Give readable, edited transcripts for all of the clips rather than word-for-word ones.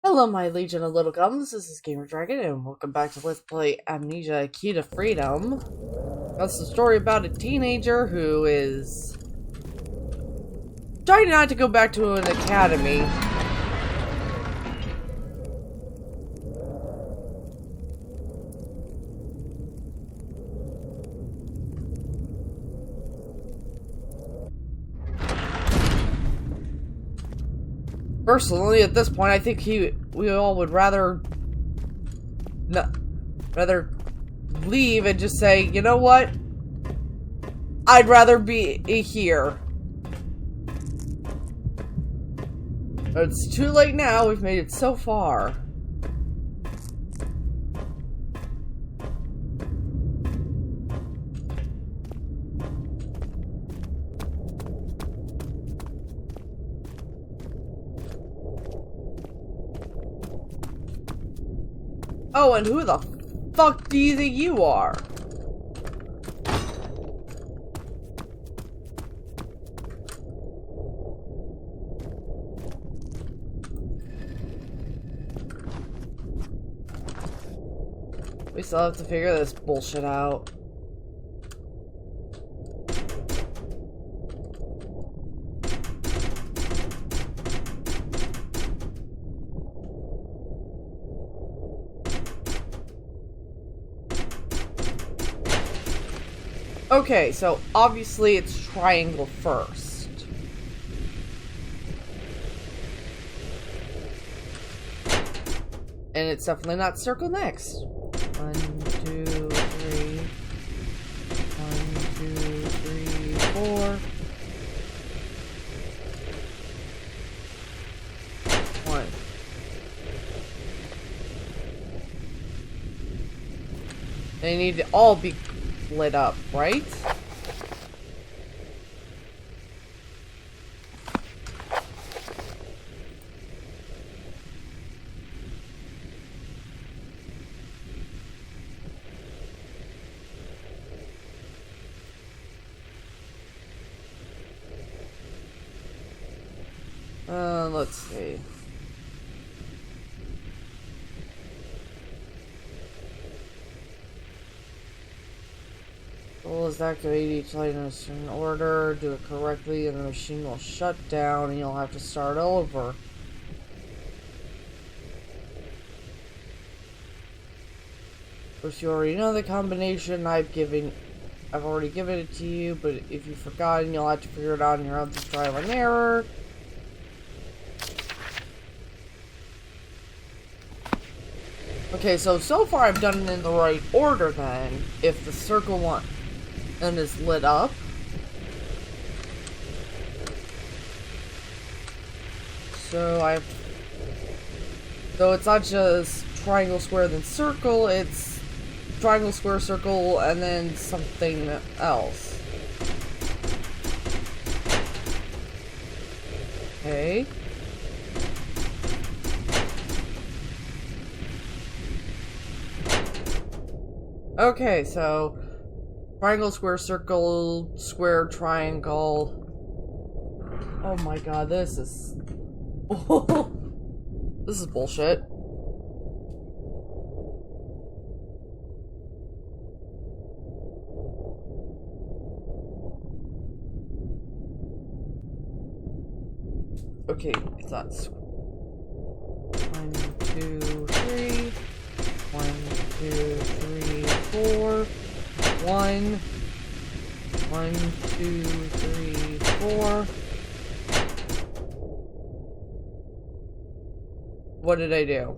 Hello, my legion of little gums. This is Gamer Dragon, and welcome back to Let's Play Amnesia: Key to Freedom. That's the story about a teenager who is trying not to go back to an academy. Personally, at this point, I think we all would rather leave and just say, you know what? I'd rather be here. But it's too late now. We've made it so far. Oh, and who the fuck do you think you are? We still have to figure this bullshit out. Okay, so obviously it's triangle first. And it's definitely not circle next. 1, 2, 3. 1, 2, 3, 4. 1. They need to all be lit up, right? Let's see. Well, is activate each light in a certain order, do it correctly, and the machine will shut down and you'll have to start over. Of course, you already know the combination. I've already given it to you, but if you've forgotten, you'll have to figure it out on your own through trial and error. Okay, so far I've done it in the right order then. If the circle one and is lit up. So it's not just triangle, square, then circle, it's triangle, square, circle, and then something else. Okay. Okay, so triangle, square, circle, square, triangle. Oh my god, this is this is bullshit. Okay, it's not 1, 2, 3. 1, 2, 3, 4. 1. 1, 2, 3, 4. What did I do?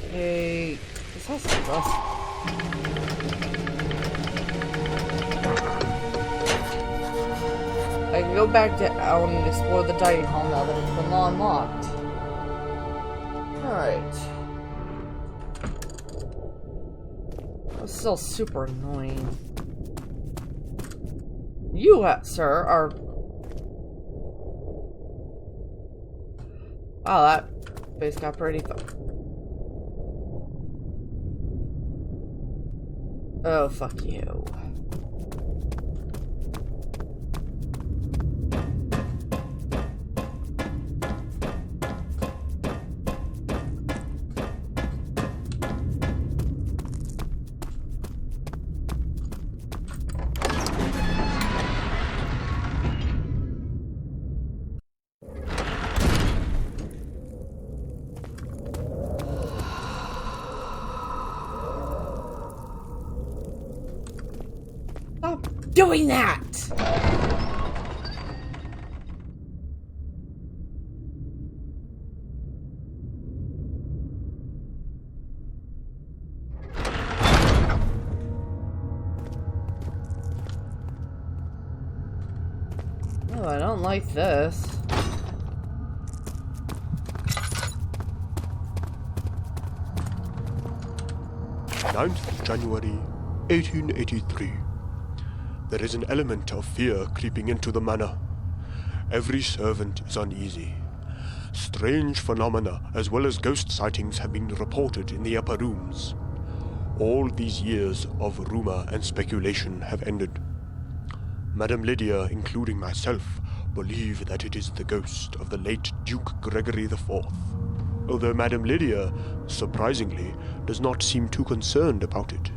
Okay, this has to be us. go back down and explore the dining hall now that it's been unlocked. Alright. That's still super annoying. You, sir, are... Wow, that face got pretty thick. Oh, fuck you. Stop doing that! Oh, I don't like this. January 1883. There is an element of fear creeping into the manor. Every servant is uneasy. Strange phenomena as well as ghost sightings have been reported in the upper rooms. All these years of rumor and speculation have ended. Madame Lydia, including myself, believe that it is the ghost of the late Duke Gregory IV. Although Madame Lydia, surprisingly, does not seem too concerned about it.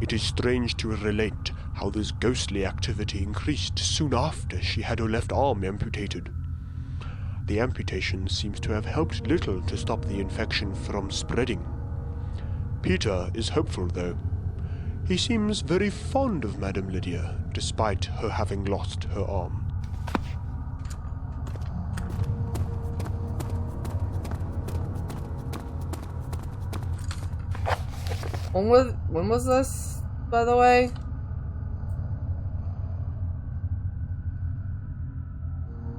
It is strange to relate how this ghostly activity increased soon after she had her left arm amputated. The amputation seems to have helped little to stop the infection from spreading. Peter is hopeful, though. He seems very fond of Madame Lydia, despite her having lost her arm. When was this, by the way?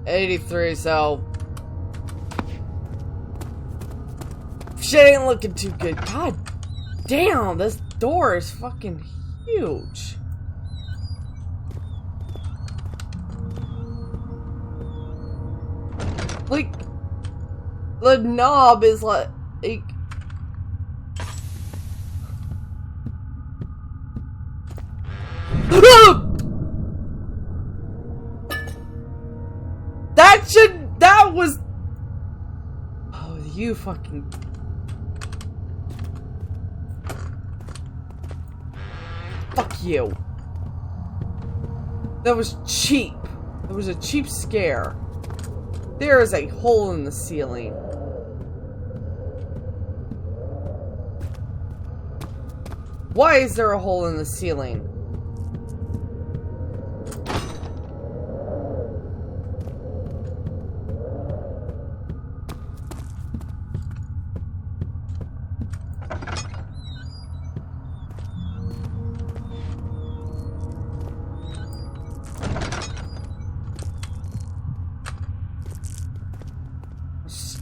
'83, so shit ain't looking too good. God damn, this door is fucking huge. Like, the knob is like that was... Oh, you fucking... Fuck you. That was cheap. It was a cheap scare. There is a hole in the ceiling. Why is there a hole in the ceiling?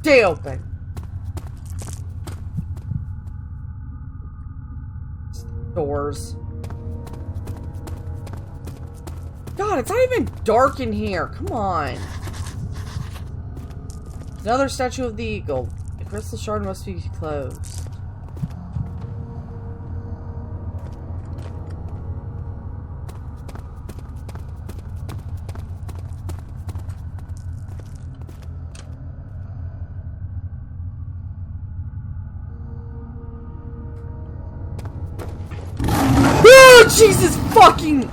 Stay open. Doors. God, it's not even dark in here. Come on. Another statue of the eagle. The crystal shard must be closed. Jesus fucking...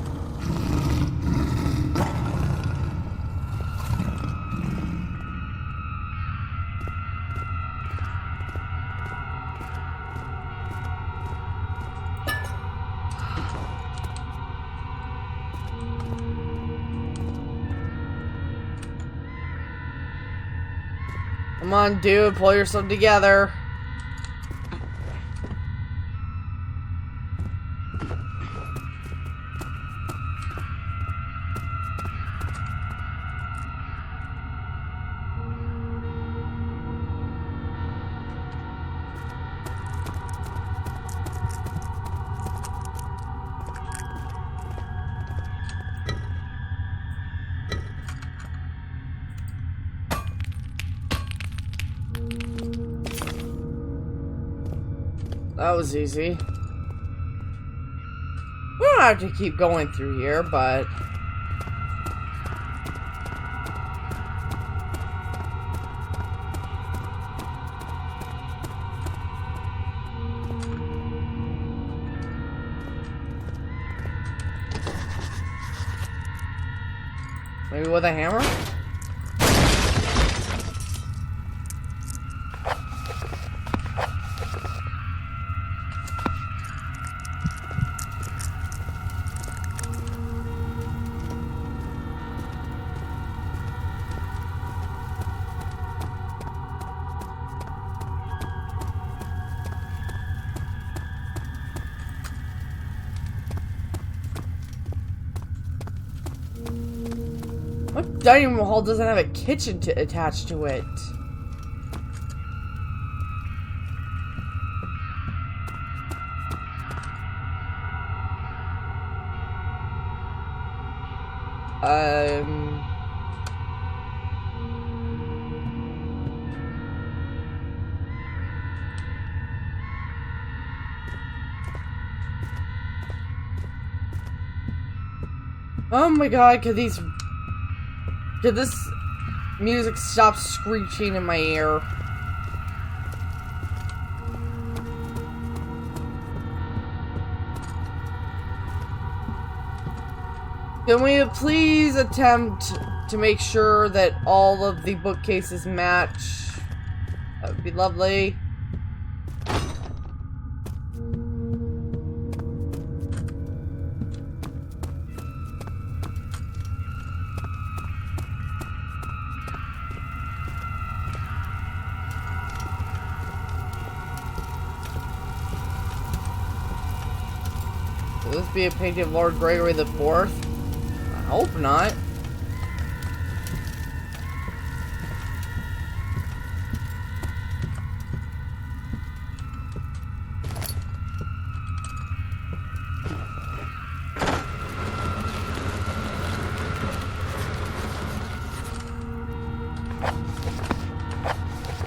Come on, dude, pull yourself together. that was easy. We don't have to keep going through here, but... maybe with a hammer? What dining room hall doesn't have a kitchen attached to it? Oh my god, could this music stop screeching in my ear? Can we please attempt to make sure that all of the bookcases match? That would be lovely. Will this be a painting of Lord Gregory the Fourth? I hope not.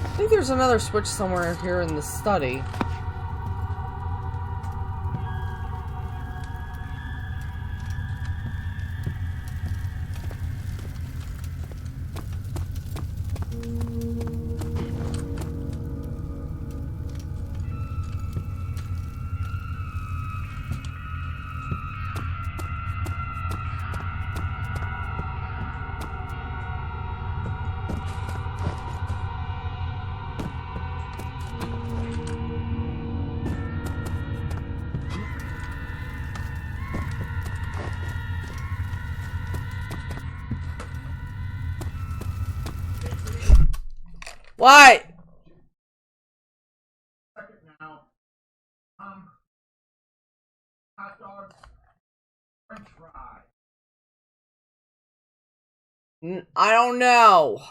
I think there's another switch somewhere here in the study. What? Now, hot dogs, French fries. I don't know.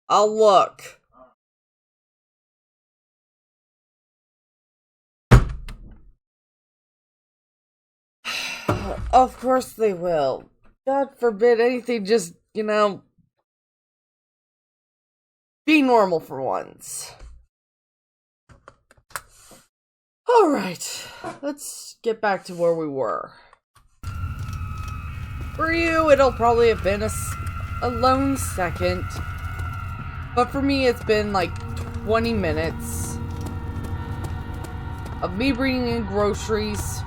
I'll look. Of course they will. God forbid anything just, you know, be normal for once. Alright, let's get back to where we were. For you, it'll probably have been a lone second. But for me, it's been like 20 minutes of me bringing in groceries.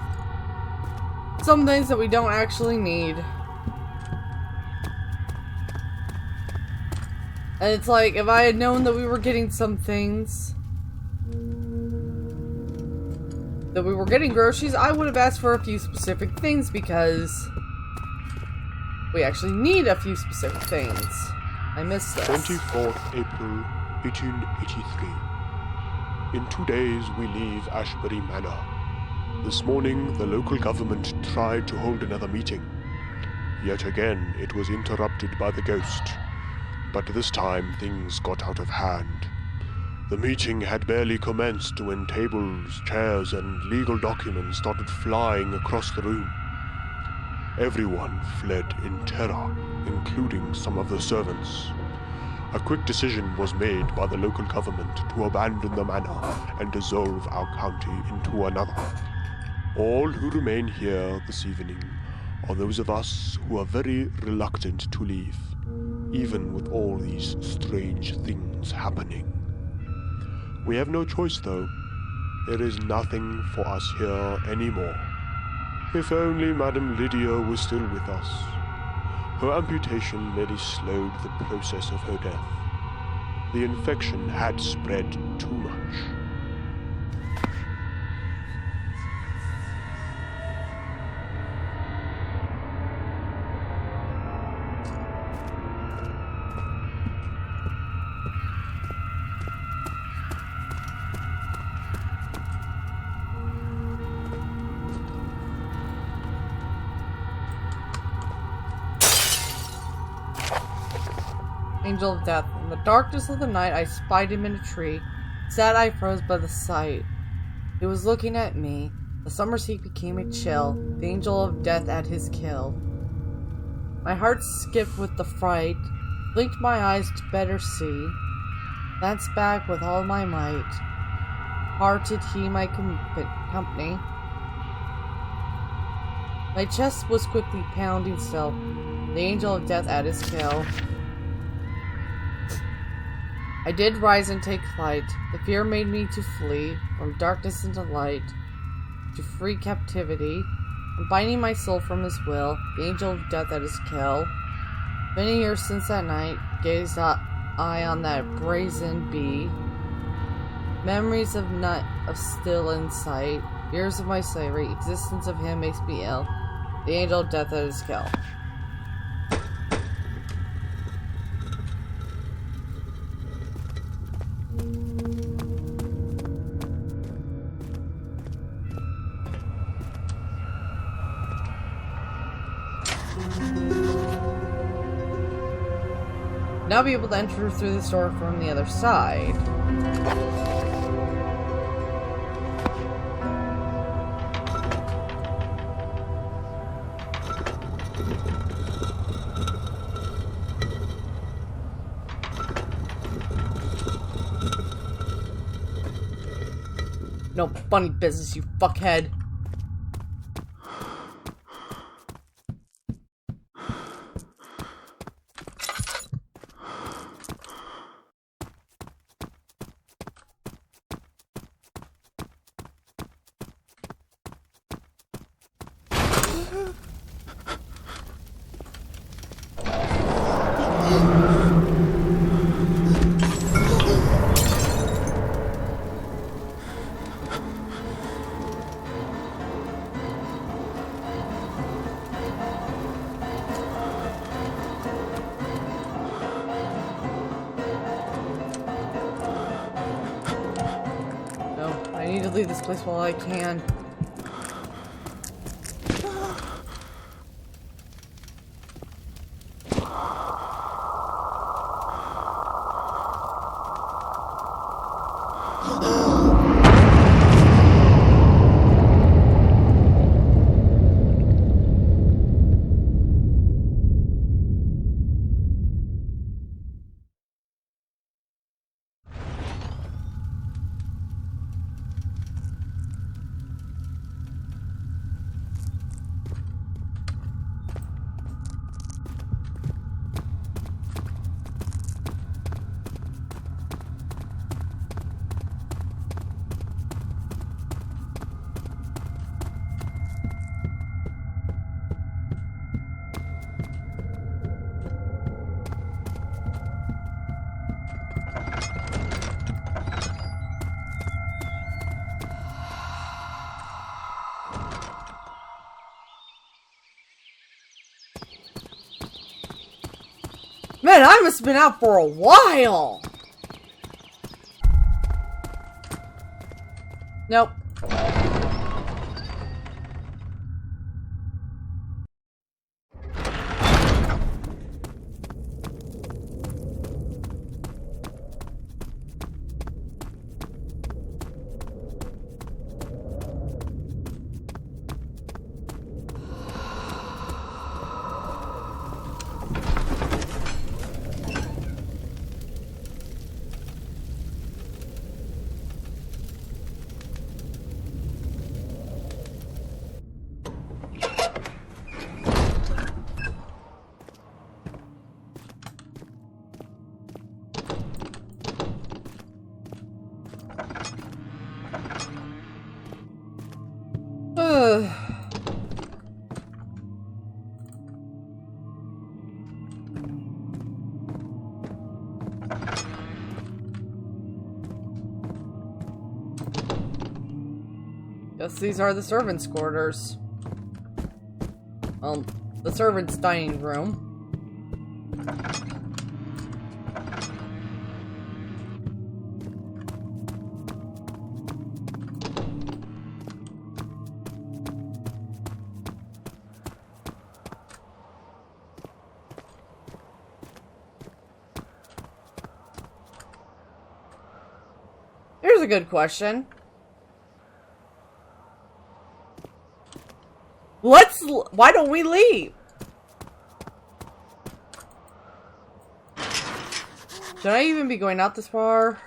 Some things that we don't actually need. And it's like, if I had known that we were getting some things, that we were getting groceries, I would have asked for a few specific things because we actually need a few specific things. I missed this. 24th April, 1883. In 2 days we leave Ashbury Manor. This morning the local government tried to hold another meeting. Yet again it was interrupted by the ghost. But this time things got out of hand. The meeting had barely commenced when tables, chairs, and legal documents started flying across the room. Everyone fled in terror, including some of the servants. A quick decision was made by the local government to abandon the manor and dissolve our county into another. All who remain here this evening are those of us who are very reluctant to leave, even with all these strange things happening. We have no choice, though. There is nothing for us here anymore. If only Madame Lydia was still with us. Her amputation merely slowed the process of her death. The infection had spread too much. Angel of Death. In the darkness of the night, I spied him in a tree. Sad I froze by the sight. He was looking at me. The summer's heat became a chill. The Angel of Death at his kill. My heart skipped with the fright. Blinked my eyes to better see. Glanced back with all my might. Parted he my company. My chest was quickly pounding still. The Angel of Death at his kill. I did rise and take flight. The fear made me to flee from darkness into light, to free captivity, and binding my soul from his will, the Angel of Death at his kill. Many years since that night, gazed I on that brazen bee. Memories of still in sight, years of my slavery, existence of him makes me ill. The Angel of Death at his kill. Now be able to enter through this door from the other side. No funny business, you fuckhead. I need to leave this place while I can. Man, I must have been out for a while! Nope. Guess these are the servants' quarters. Well, the servants' dining room. Here's a good question. Why don't we leave? Should I even be going out this far?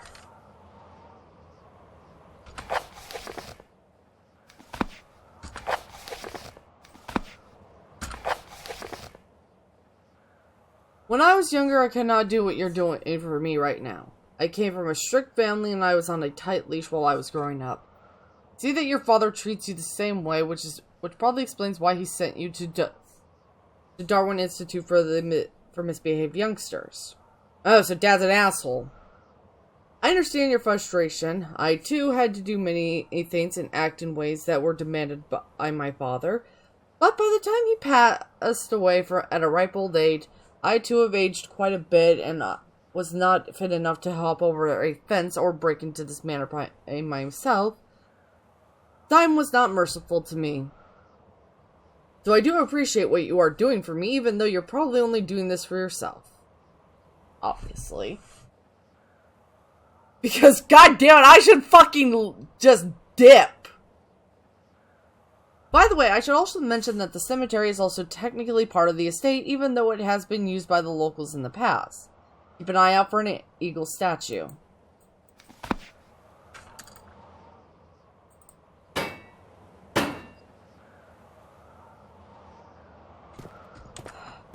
When I was younger, I could not do what you're doing for me right now. I came from a strict family and I was on a tight leash while I was growing up. See that your father treats you the same way, which probably explains why he sent you to Darwin Institute for misbehaved youngsters. Oh, so Dad's an asshole. I understand your frustration. I too had to do many things and act in ways that were demanded by my father. But by the time he passed away at a ripe old age, I too have aged quite a bit and was not fit enough to hop over a fence or break into this manor by myself. Time was not merciful to me. So I do appreciate what you are doing for me, even though you're probably only doing this for yourself. Obviously. Because, goddammit, I should fucking just dip. By the way, I should also mention that the cemetery is also technically part of the estate, even though it has been used by the locals in the past. Keep an eye out for an eagle statue.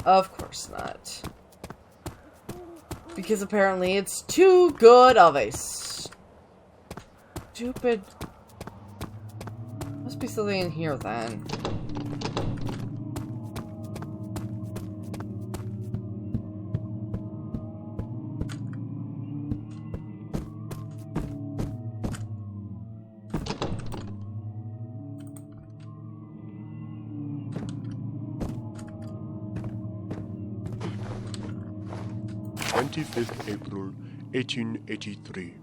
Of course not. Because apparently it's too good of a stupid... Must be something in here then. April 1883.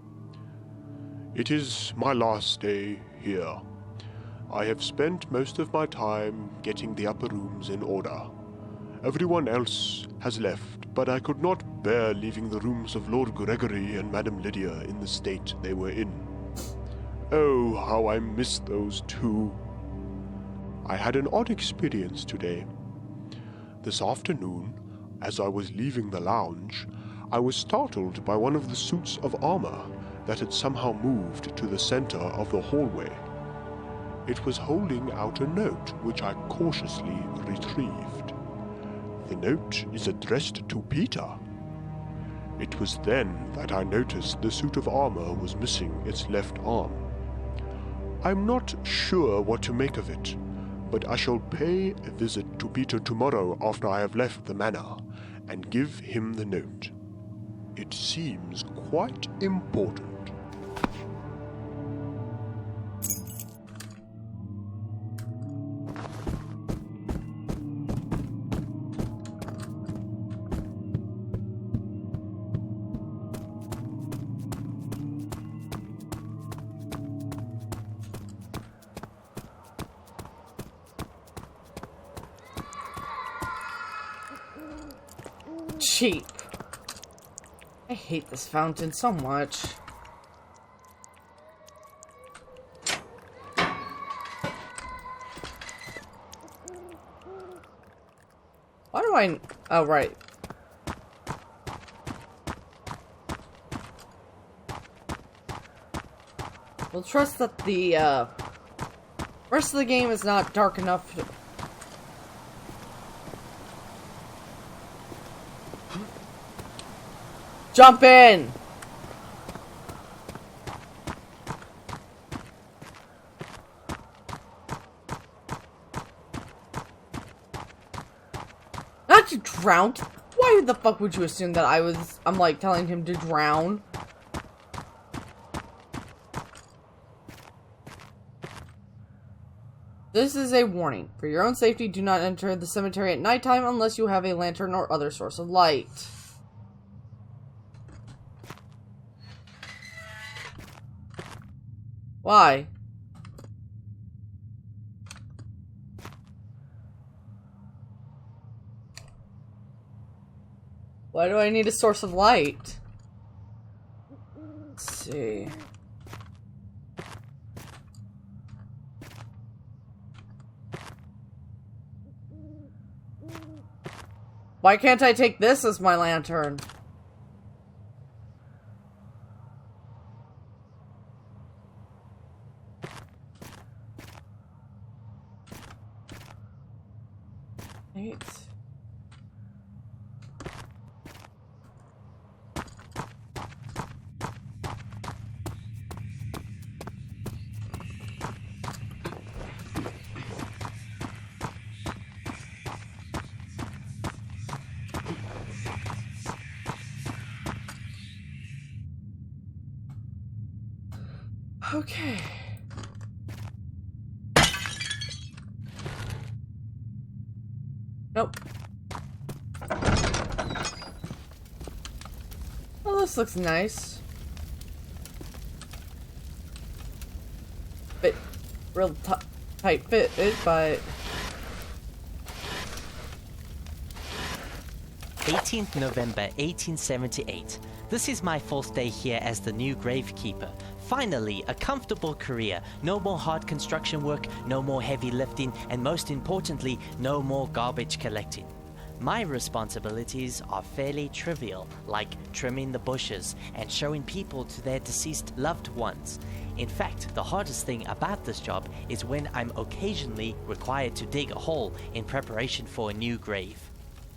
It is my last day here. I have spent most of my time getting the upper rooms in order. Everyone else has left, but I could not bear leaving the rooms of Lord Gregory and Madame Lydia in the state they were in. Oh, how I miss those two. I had an odd experience today. This afternoon, as I was leaving the lounge, I was startled by one of the suits of armor that had somehow moved to the center of the hallway. It was holding out a note, which I cautiously retrieved. The note is addressed to Peter. It was then that I noticed the suit of armor was missing its left arm. I'm not sure what to make of it, but I shall pay a visit to Peter tomorrow after I have left the manor, and give him the note. It seems quite important. Cheap. I hate this fountain so much. Why do I... Oh, right. We'll trust that the, rest of the game is not dark enough to... Jump in! drowned? Why the fuck would you assume that I'm like telling him to drown? This is a warning. For your own safety, do not enter the cemetery at nighttime unless you have a lantern or other source of light. Why? Why do I need a source of light? Let's see. Why can't I take this as my lantern? Wait. Okay. Nope. Well, this looks nice. Bit real tight fitted, but 18th November 1878. This is my 4th day here as the new gravekeeper. Finally, a comfortable career. No more hard construction work, no more heavy lifting, and most importantly, no more garbage collecting. My responsibilities are fairly trivial, like trimming the bushes and showing people to their deceased loved ones. In fact, the hardest thing about this job is when I'm occasionally required to dig a hole in preparation for a new grave.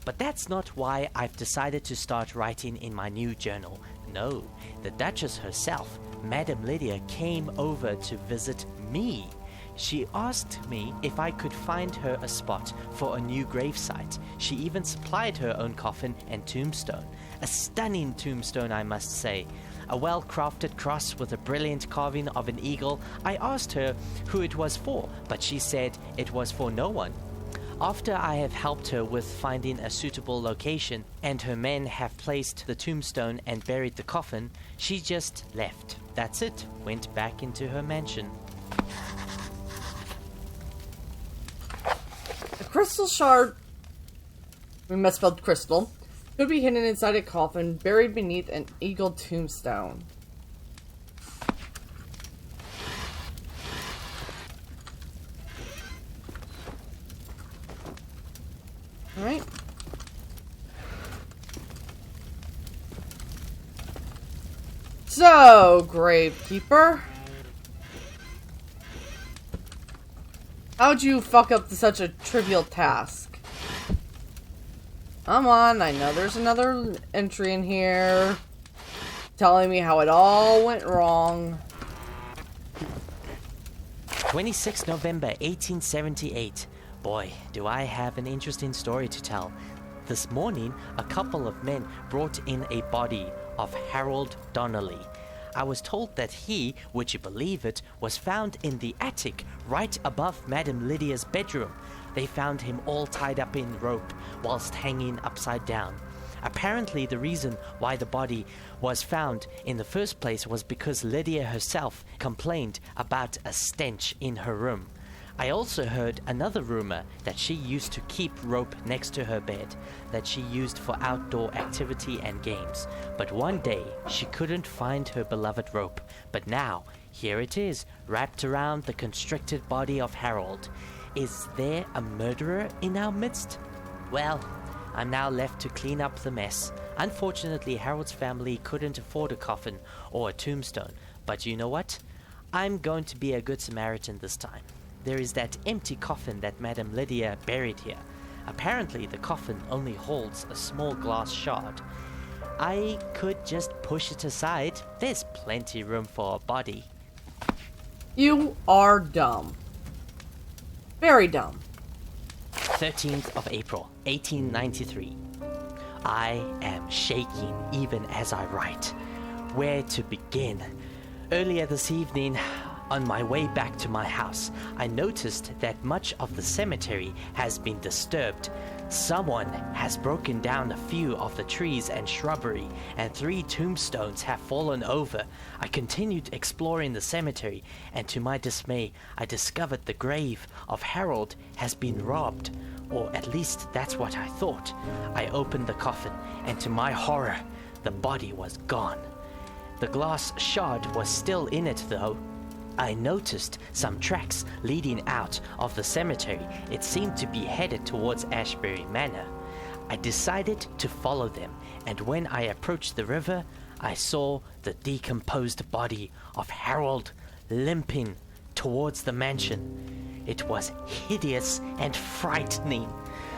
But that's not why I've decided to start writing in my new journal. No, the Duchess herself, Madame Lydia, came over to visit me. She asked me if I could find her a spot for a new gravesite. She even supplied her own coffin and tombstone. A stunning tombstone, I must say. A well-crafted cross with a brilliant carving of an eagle. I asked her who it was for, but she said it was for no one. After I have helped her with finding a suitable location and her men have placed the tombstone and buried the coffin, she just left. That's it. Went back into her mansion. a crystal shard, we misspelled crystal, could be hidden inside a coffin buried beneath an eagle tombstone. Alright. So, Gravekeeper. How'd you fuck up such a trivial task? Come on, I know there's another entry in here telling me how it all went wrong. 26 November 1878. Boy, do I have an interesting story to tell. This morning, a couple of men brought in a body of Harold Donnelly. I was told that he, would you believe it, was found in the attic right above Madame Lydia's bedroom. They found him all tied up in rope whilst hanging upside down. Apparently, the reason why the body was found in the first place was because Lydia herself complained about a stench in her room. I also heard another rumor that she used to keep rope next to her bed, that she used for outdoor activity and games. But one day, she couldn't find her beloved rope. But now, here it is, wrapped around the constricted body of Harold. Is there a murderer in our midst? Well, I'm now left to clean up the mess. Unfortunately, Harold's family couldn't afford a coffin or a tombstone. But you know what? I'm going to be a good Samaritan this time. There is that empty coffin that Madame Lydia buried here. Apparently, the coffin only holds a small glass shard. I could just push it aside. There's plenty room for a body. You are dumb. Very dumb. 13th of April, 1893. I am shaking even as I write. Where to begin? Earlier this evening, on my way back to my house, I noticed that much of the cemetery has been disturbed. Someone has broken down a few of the trees and shrubbery, and 3 tombstones have fallen over. I continued exploring the cemetery, and to my dismay, I discovered the grave of Harold has been robbed, or at least that's what I thought. I opened the coffin, and to my horror, the body was gone. The glass shard was still in it, though. I noticed some tracks leading out of the cemetery. It seemed to be headed towards Ashbury Manor. I decided to follow them, and when I approached the river, I saw the decomposed body of Harold limping towards the mansion. It was hideous and frightening,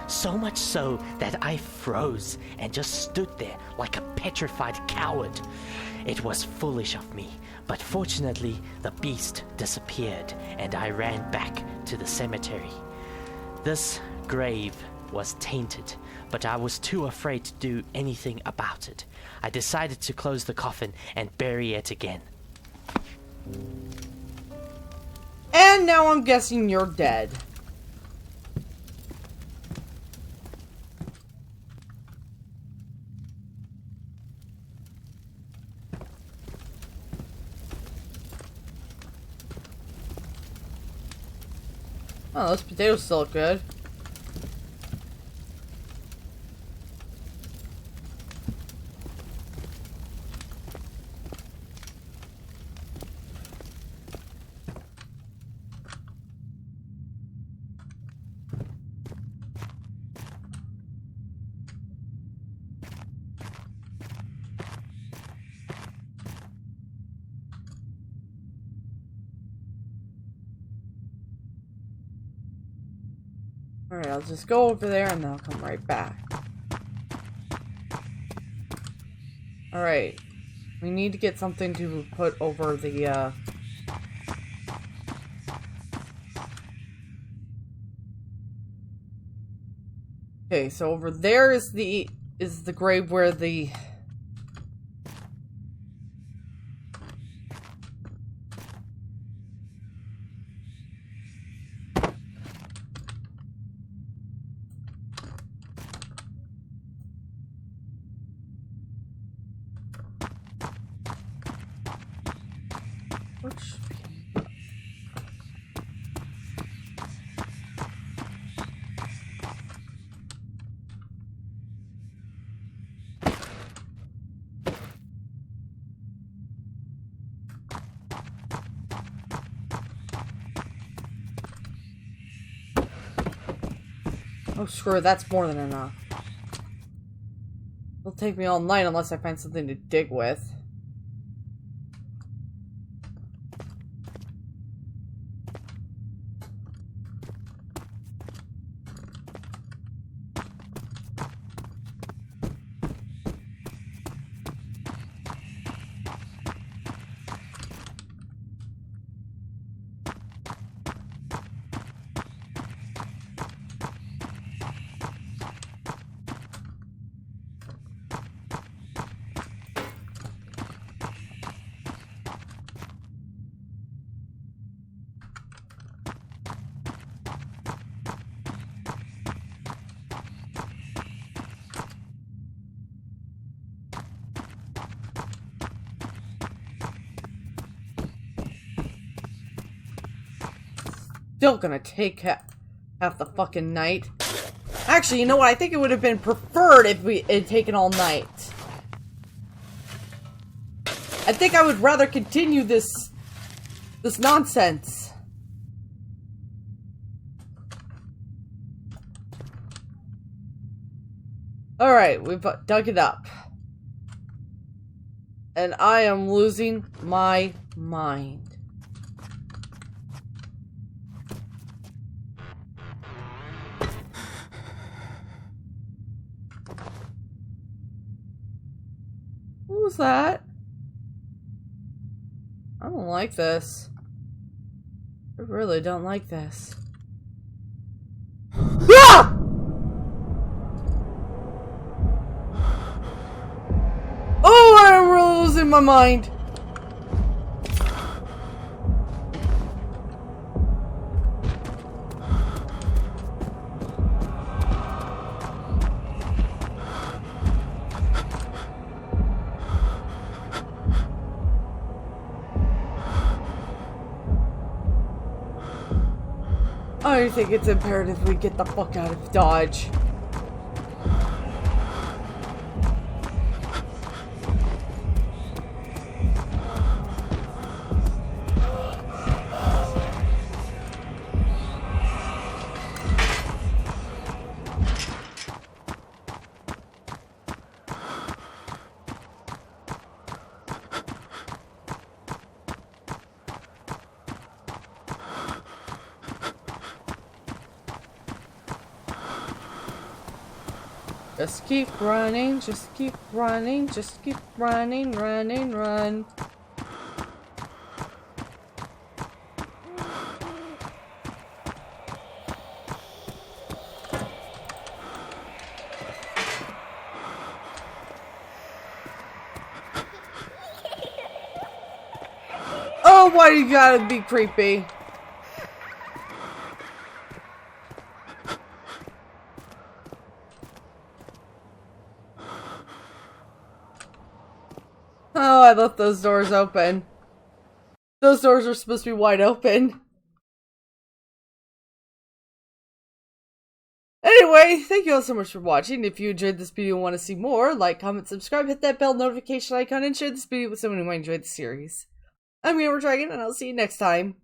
so much so that I froze and just stood there like a petrified coward. It was foolish of me, but fortunately the beast disappeared and I ran back to the cemetery. This grave was tainted, but I was too afraid to do anything about it. I decided to close the coffin and bury it again. And now I'm guessing you're dead. Oh, those potatoes still look good. Alright, I'll just go over there and then I'll come right back. Alright. We need to get something to put over the, Okay, so over there is the grave where the... Oh, screw it, that's more than enough. It'll take me all night unless I find something to dig with. Still gonna take half the fucking night. Actually, you know what? I think it would have been preferred if it had taken all night. I think I would rather continue this nonsense. Alright, we've dug it up. And I am losing my mind. What was that? I don't like this. I really don't like this. Ah! my mind. I think it's imperative we get the fuck out of Dodge. Just keep running, just keep running, just keep running, running, run. Oh, why you gotta be creepy? Oh, I left those doors open. Those doors were supposed to be wide open. Anyway, thank you all so much for watching. If you enjoyed this video and want to see more, like, comment, subscribe, hit that bell notification icon, and share this video with someone who might enjoy the series. I'm Gamer Dragon, and I'll see you next time.